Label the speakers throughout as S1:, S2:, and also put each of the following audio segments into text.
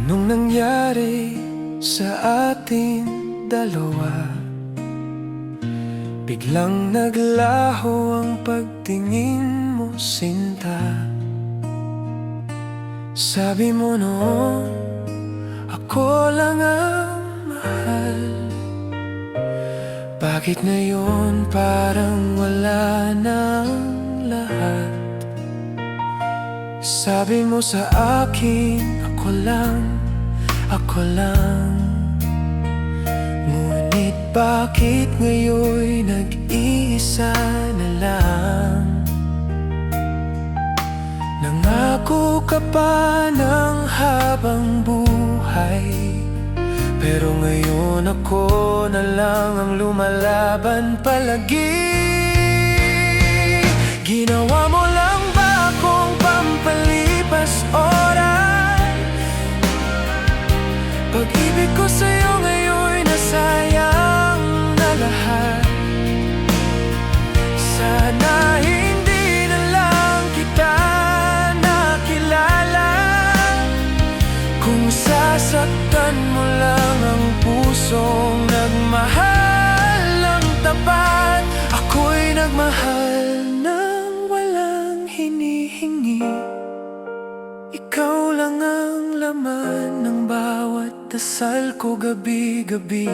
S1: Anong nangyari sa ating dalawa? Biglang naglaho ang pagtingin mo, sinta. Sabi mo noon, ako lang ang mahal. Bakit ngayon parang wala nang lahat? Sabi mo sa akin, ako lang. Ngunit bakit ngayon'y nag-iisa na lang? Nangako ka pa ng habang buhay, pero ngayon ako na lang ang lumalaban palagi. Ginawa mo lang ba akong pampalipas oras? Pag-ibig ko sa'yo ngayon'y nasayang na lahat. Sana hindi na lang kita nakilala. Kung sasaktan mo lang ang pusong nagmahal ng tapat, ako'y nagmahal ng walang hinihingi. Ikaw lang ang laman ng bawat dasal ko gabi-gabi.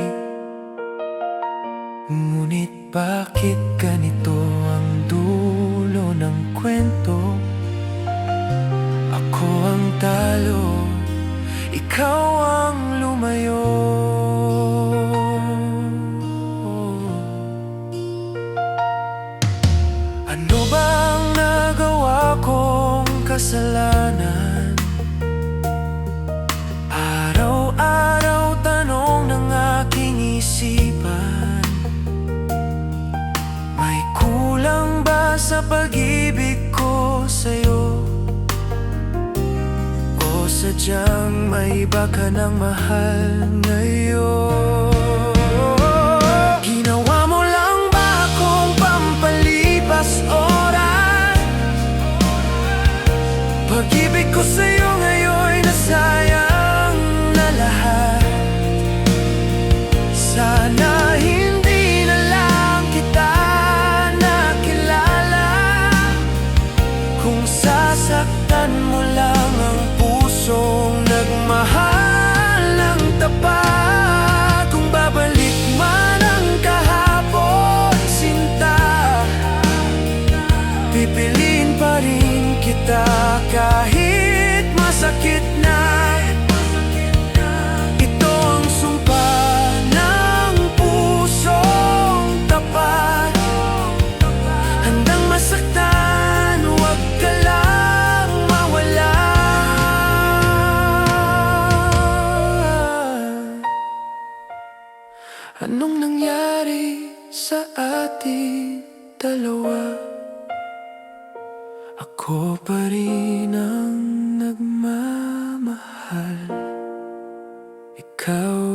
S1: Ngunit bakit ganito ang dulo ng kwento? Ako ang talo, ikaw ang lumayo. Ano bang nagawa kong kasalanan? Araw-araw tanong ng aking isipan. May kulang ba sa pag-ibig ko sa'yo? O sadyang may iba ka ng mahal ngayon? Ginawa mo lang ba akong pampalipas oras? Pag-ibig ko sa'yo ngayon'y nasayang na lahat. Sana hindi na lang kita nakilala. Kung sasaktan mo lang ang pusong nagmahal ng tapat. Kung babalik man ang kahapon, sinta, pipiliin pa rin kita kahit masakit na. Ito ang sumpa ng pusong tapat. Handang masaktan, huwag ka lang mawala. Anong nangyari sa ating dalawa? Ako pa rin ang nagmamahal, ikaw